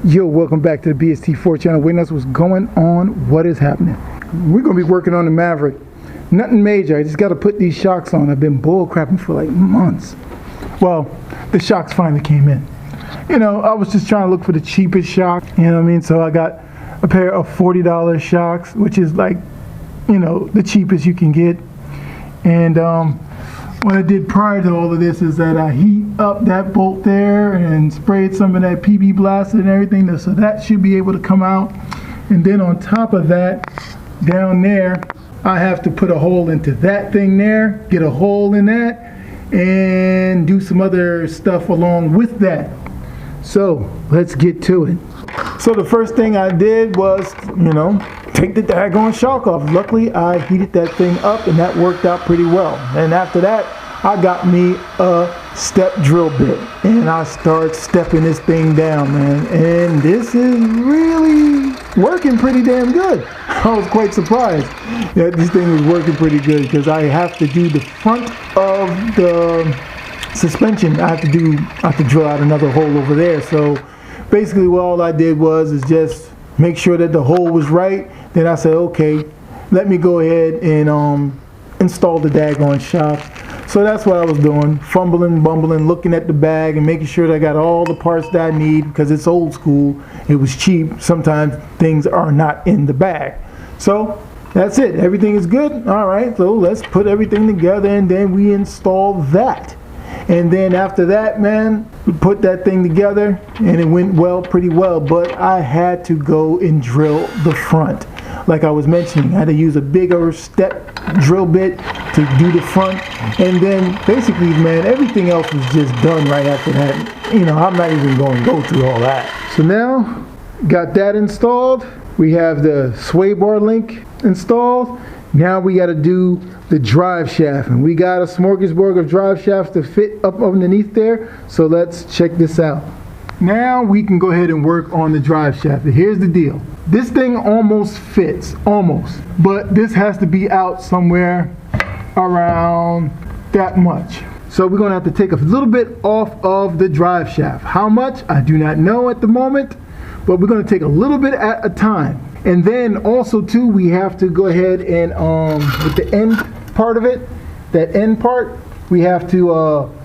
Yo, welcome back to the BST4 channel. Witness what's going on, what is happening. We're going to be working on the Maverick. Nothing major, I just got to put these shocks on. I've been bull crapping for like months. Well, the shocks finally came in. You know, I was just trying to look for the cheapest shock, you know what I mean? So I got a pair of $40 shocks, which is like, you know, the cheapest you can get. And what I did prior to all of this is that I heat up that bolt there and sprayed some of that PB Blaster and everything, so that should be able to come out. And then on top of that, down there, I have to put a hole into that thing there, get a hole in that, and do some other stuff along with that. So let's get to it. So the first thing I did was, you know, take the daggone shock off. Luckily, I heated that thing up and that worked out pretty well. And after that, I got me a step drill bit and I start stepping this thing down, man. And this is really working pretty damn good. I was quite surprised that this thing was working pretty good because I have to do the front of the suspension. I have to drill out another hole over there. So basically what all I did was just make sure that the hole was right. Then I said, okay, let me go ahead and install the daggone shocks. So that's what I was doing, fumbling, bumbling, looking at the bag and making sure that I got all the parts that I need because it's old school. It was cheap. Sometimes things are not in the bag. So that's it. Everything is good. All right, so let's put everything together and then we install that. And then after that, man, we put that thing together and it went well, pretty well, but I had to go and drill the front. Like I was mentioning, I had to use a bigger step drill bit to do the front. And then basically, man, everything else was just done right after that. You know, I'm not even going to go through all that. So now, got that installed. We have the sway bar link installed. Now we got to do the drive shaft, and we got a smorgasbord of drive shafts to fit up underneath there. So let's check this out. Now we can go ahead and work on the drive shaft. Here's the deal. This thing almost fits, almost, but this has to be out somewhere around that much. So we're gonna have to take a little bit off of the drive shaft. How much? I do not know at the moment, but we're gonna take a little bit at a time. And then also too, we have to go ahead and with the end part of it, that end part, we have to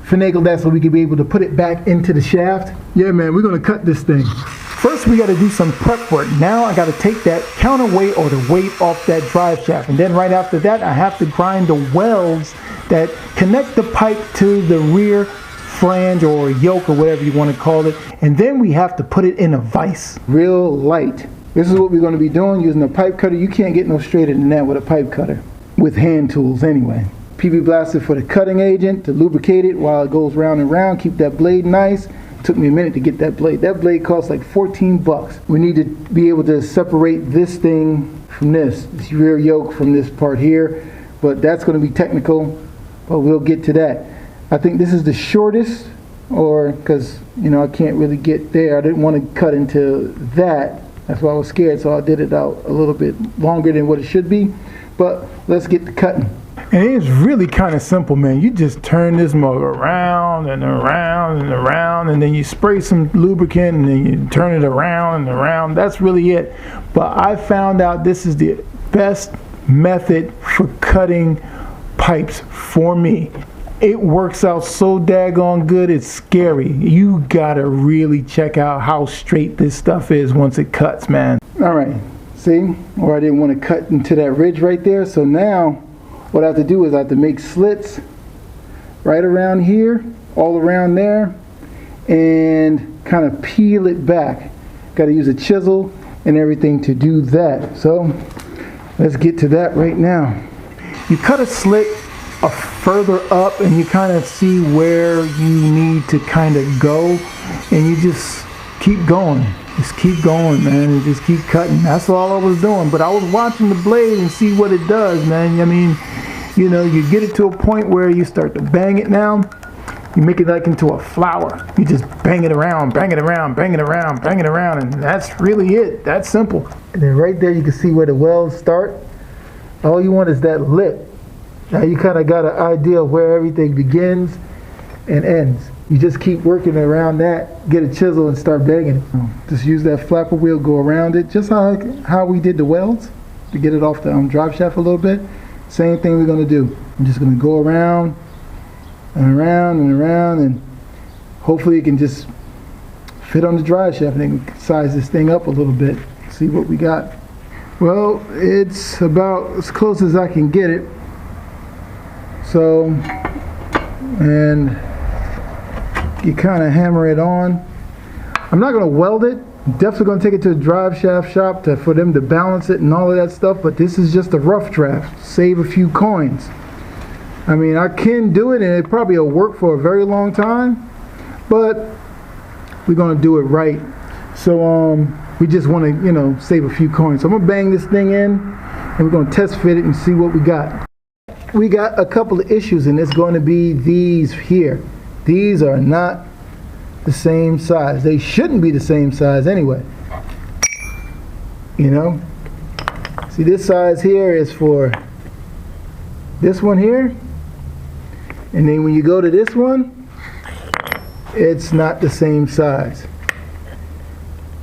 finagle that so we can be able to put it back into the shaft. Yeah, man, we're gonna cut this thing. First, we gotta do some prep work. Now I gotta take that counterweight or the weight off that drive shaft. And then right after that, I have to grind the welds that connect the pipe to the rear flange or yoke or whatever you wanna call it. And then we have to put it in a vise. Real light. This is what we're gonna be doing using a pipe cutter. You can't get no straighter than that with a pipe cutter. With hand tools anyway. PB Blaster for the cutting agent to lubricate it while it goes round and round. Keep that blade nice. Took me a minute to get that blade. That blade costs like 14 bucks. We need to be able to separate this thing from this rear yoke from this part here, but that's going to be technical, but we'll get to that. I think this is the shortest, or because, you know, I can't really get there. I didn't want to cut into that. That's why I was scared, so I did it out a little bit longer than what it should be, but let's get to cutting. And it's really kind of simple, man. You just turn this mug around and around and around, and then you spray some lubricant and then you turn it around and around. That's really it. But I found out this is the best method for cutting pipes for me. It works out so daggone good, it's scary. You gotta really check out how straight this stuff is once it cuts, man. All right, see? Or I didn't want to cut into that ridge right there, so now what I have to do is I have to make slits right around here, all around there, and kind of peel it back. Got to use a chisel and everything to do that. So let's get to that right now. You cut a slit further up and you kind of see where you need to kind of go, and you just keep going. Just keep going, man, and just keep cutting. That's all I was doing. But I was watching the blade and see what it does, man. I mean, you know, you get it to a point where you start to bang it now. You make it like into a flower. You just bang it around, bang it around, bang it around, bang it around, and that's really it. That's simple. And then right there you can see where the welds start. All you want is that lip. Now you kind of got an idea of where everything begins and ends. You just keep working around that, get a chisel and start banging it. Just use that flapper wheel, go around it, just how we did the welds to get it off the drive shaft a little bit. Same thing we're going to do. I'm just going to go around and around and around, and hopefully it can just fit on the drive shaft, and then size this thing up a little bit, see what we got. Well, it's about as close as I can get it. So, and you kind of hammer it on. I'm not going to weld it. I'm definitely going to take it to the drive shaft shop for them to balance it and all of that stuff, but this is just a rough draft. Save a few coins. I mean, I can do it, and it probably will work for a very long time, but we're going to do it right. So we just want to, you know, save a few coins. So I'm going to bang this thing in, and we're going to test fit it and see what we got. We got a couple of issues, and it's going to be these here. These are not the same size. They shouldn't be the same size anyway. You know? See, this size here is for this one here. And then when you go to this one, it's not the same size.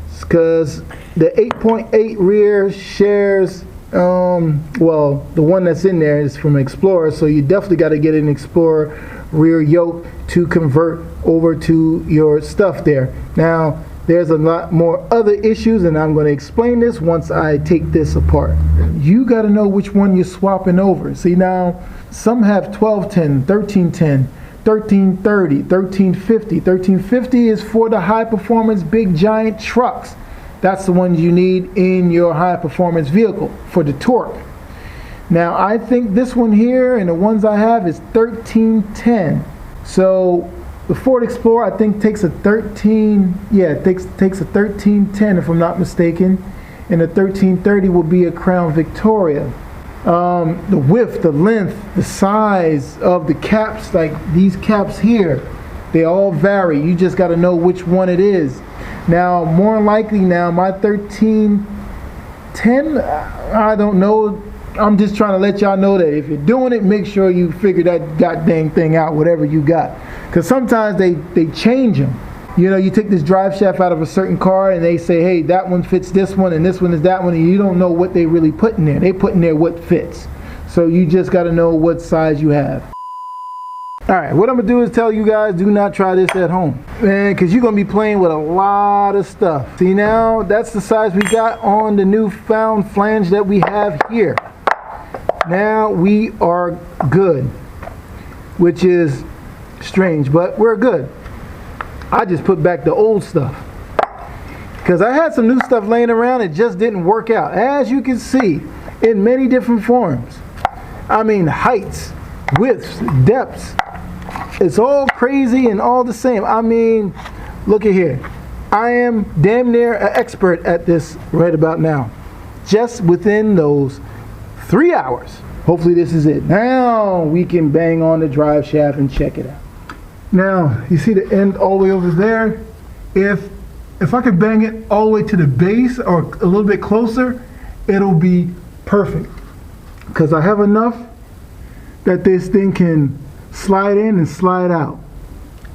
It's because the 8.8 rear shares, well, the one that's in there is from Explorer, so you definitely got to get an Explorer rear yoke to convert over to your stuff there. Now, there's a lot more other issues, and I'm going to explain this once I take this apart. You got to know which one you're swapping over. See, now, some have 1210, 1310, 1330, 1350. 1350 is for the high performance big giant trucks. That's the ones you need in your high performance vehicle for the torque. Now, I think this one here and the ones I have is 1310. So the Ford Explorer, I think, takes a 1310 if I'm not mistaken, and the 1330 will be a Crown Victoria. The width, the length, the size of the caps, like these caps here, they all vary. You just got to know which one it is. Now, more likely now, my 1310, I don't know. I'm just trying to let y'all know that if you're doing it, make sure you figure that goddamn thing out, whatever you got. Because sometimes they change them. You know, you take this drive shaft out of a certain car and they say, hey, that one fits this one and this one is that one, and you don't know what they really put in there. They put in there what fits. So you just got to know what size you have. Alright, what I'm going to do is tell you guys, do not try this at home. Man, because you're going to be playing with a lot of stuff. See, now, that's the size we got on the newfound flange that we have here. Now we are good, which is strange, but we're good. I just put back the old stuff because I had some new stuff laying around. It just didn't work out, as you can see, in many different forms. I mean, heights, widths, depths. It's all crazy and all the same. I mean, look at here. I am damn near an expert at this right about now, just within those 3 hours. Hopefully this is it. Now we can bang on the drive shaft and check it out. Now, you see the end all the way over there? If I could bang it all the way to the base or a little bit closer, it'll be perfect. Because I have enough that this thing can slide in and slide out.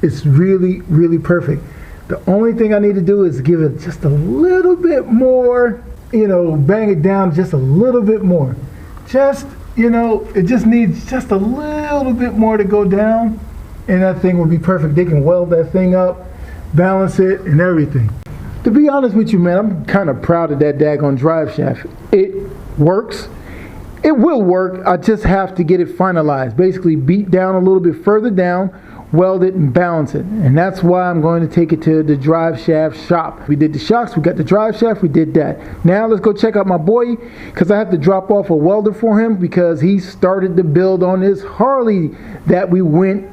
It's really, really perfect. The only thing I need to do is give it just a little bit more, you know, bang it down just a little bit more. Just, you know, it just needs just a little bit more to go down, and that thing will be perfect. They can weld that thing up, balance it, and everything. To be honest with you, man, I'm kind of proud of that daggone drive shaft. It works. It will work. I just have to get it finalized. Basically beat down a little bit further down, weld it, and balance it. And that's why I'm going to take it to the drive shaft shop. We did the shocks, we got the drive shaft, we did that. Now let's go check out my boy, because I have to drop off a welder for him because he started the build on this Harley that we went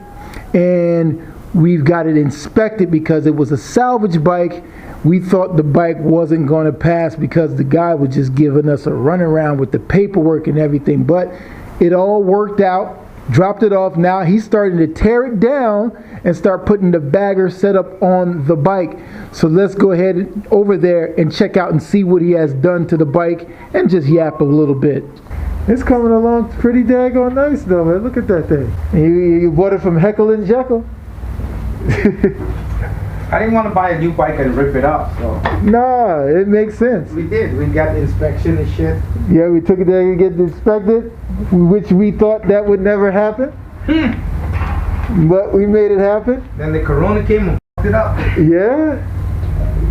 and we've got it inspected because it was a salvage bike. We thought the bike wasn't going to pass because the guy was just giving us a runaround with the paperwork and everything, but it all worked out. Dropped it off. Now he's starting to tear it down and start putting the bagger setup on the bike. So let's go ahead over there and check out and see what he has done to the bike and just yap a little bit. It's coming along pretty daggone nice though, man. Look at that thing. You bought it from Heckle and Jekyll. I didn't want to buy a new bike and rip it up, so. Nah, it makes sense. We did. We got the inspection and shit. Yeah, we took it there to get inspected, which we thought that would never happen. But we made it happen. Then the corona came and fucked it up. Yeah.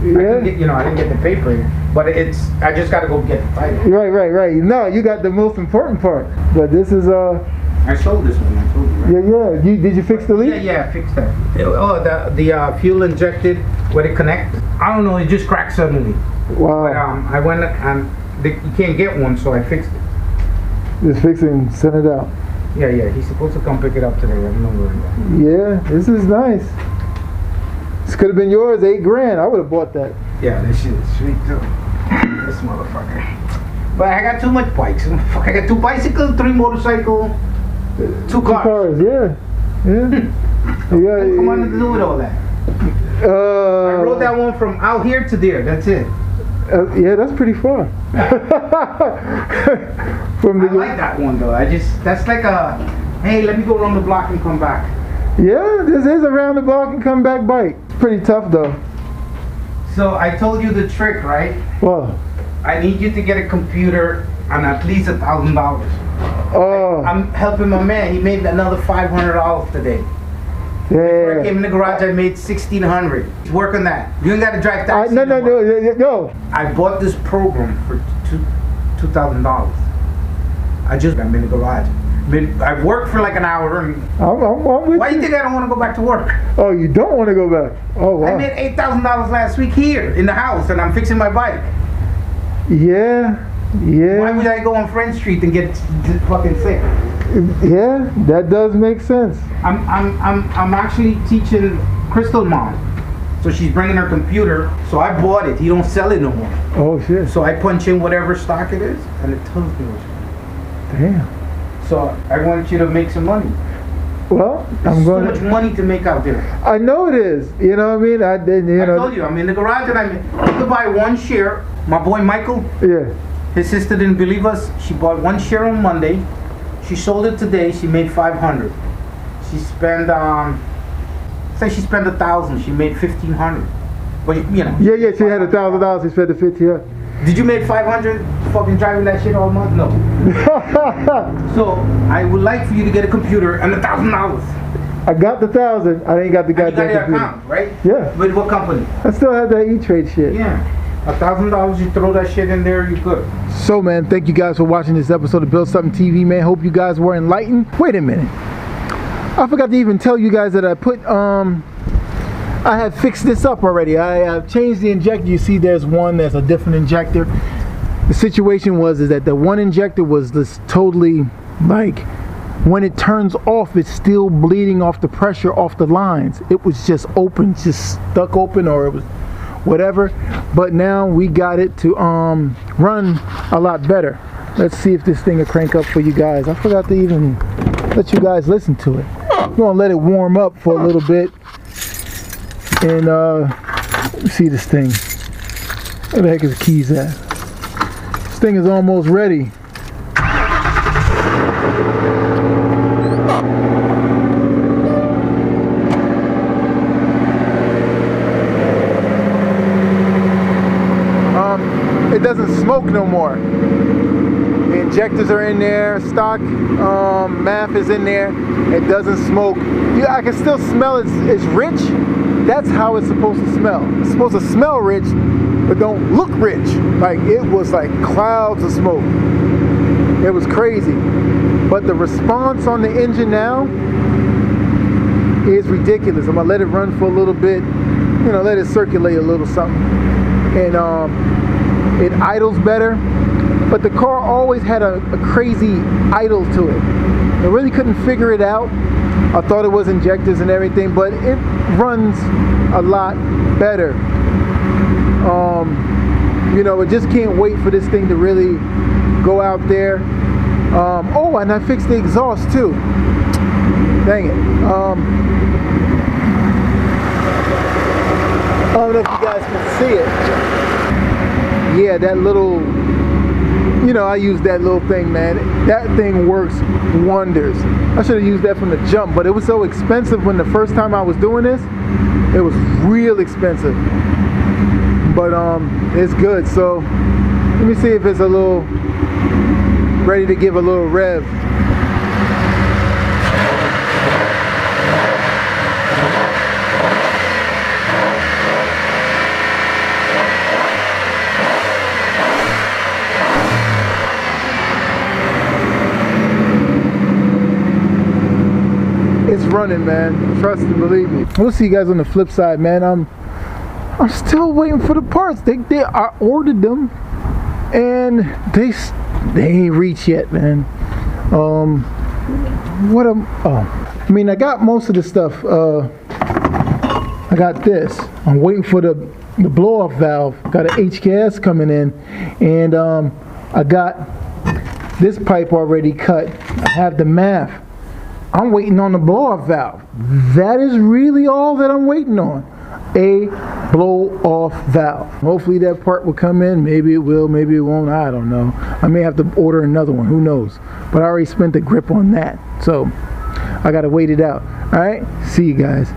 I didn't get the paper, but I just got to go get the title. Right. No, you got the most important part. But this is I sold this one. I told you, right? Yeah. Did you fix the leak? Yeah, I fixed that. Oh, the fuel injected where it connects. I don't know. It just cracked suddenly. Wow. But I went and you can't get one, so I fixed it. Just fix it and send it out. Yeah. He's supposed to come pick it up today. I don't know where he is. Yeah, this is nice. This could have been yours, $8,000. I would have bought that. Yeah, this shit is sweet too. This motherfucker. But I got too much bikes. Fuck, I got 2 bicycles, 3 motorcycles, 2 cars. Yeah. Come on to do with all that. I rode that one from out here to there. That's it. Yeah, that's pretty far. I like that one though. That's like a, hey, let me go around the block and come back. Yeah, this is a round the block and come back bike. It's pretty tough though. So I told you the trick, right? What? I need you to get a computer and at least $1,000. Oh. I'm helping my man. He made another $500 today. Before I came in the garage, I made $1,600. Work on that. You ain't got to drive taxi. No. I bought this program for $2,000. I'm in the garage. I worked for like an hour. And I'm with why do you think I don't want to go back to work? Oh, you don't want to go back? Oh, wow. I made $8,000 last week here in the house, and I'm fixing my bike. Yeah. Why would I go on French Street and get fucking sick? Yeah, that does make sense. I'm actually teaching Crystal mom, so she's bringing her computer. So I bought it. He don't sell it no more. Oh shit. So I punch in whatever stock it is, and it tells me what's. Damn. So I want you to make some money. Well, There's so much money to make out there. I know it is. You know what I mean? I told you, I'm in the garage and I could buy 1 share. My boy Michael. Yeah. His sister didn't believe us. She bought 1 share on Monday. She sold it today. She made $500. She spent say she spent $1,000. She made $1,500. But you know. Yeah. She had $1,000. She spent the $50. Did you make $500 fucking driving that shit all month? No. So I would like for you to get a computer and $1,000. I got the $1,000. I ain't got the goddamn computer. Account, right? Yeah. With what company? I still have that E-Trade shit. Yeah. $1,000, you throw that shit in there, you good. So man, thank you guys for watching this episode of Build Something TV, man. Hope you guys were enlightened. Wait a minute. I forgot to even tell you guys that I have fixed this up already. I have changed the injector. You see there's a different injector. The situation is that the one injector was this totally like, when it turns off, it's still bleeding off the pressure off the lines. It was just open, just stuck open, or it was whatever. But now we got it to run a lot better. Let's see if this thing will crank up for you guys. I forgot to even let you guys listen to it. I'm gonna let it warm up for a little bit. And see this thing. Where the heck is the keys at? This thing is almost ready. It doesn't smoke no more. The injectors are in there, stock MAF is in there. It doesn't smoke. I can still smell it's rich. That's how it's supposed to smell. It's supposed to smell rich, but don't look rich. Like, it was like clouds of smoke. It was crazy. But the response on the engine now is ridiculous. I'm gonna let it run for a little bit, you know, let it circulate a little something. And it idles better. But the car always had a crazy idle to it. I really couldn't figure it out. I thought it was injectors and everything, but it runs a lot better. You know, I just can't wait for this thing to really go out there. Oh, and I fixed the exhaust too. Dang it. I don't know if you guys can see it. Yeah, that little, you know, I use that little thing, man. That thing works wonders. I should have used that from the jump, but it was so expensive when the first time I was doing this. It was real expensive, but it's good. So let me see if it's a little ready to give a little rev. It's running, man. Trust and believe me. We'll see you guys on the flip side, man. I'm still waiting for the parts. I ordered them, and they ain't reached yet, man. I mean, I got most of the stuff. I got this. I'm waiting for the blow-off valve. Got an HKS coming in, and I got this pipe already cut. I have the MAF. I'm waiting on the blow-off valve. That is really all that I'm waiting on. A blow-off valve. Hopefully that part will come in. Maybe it will, maybe it won't. I don't know. I may have to order another one. Who knows? But I already spent the grip on that. So I got to wait it out. All right? See you guys.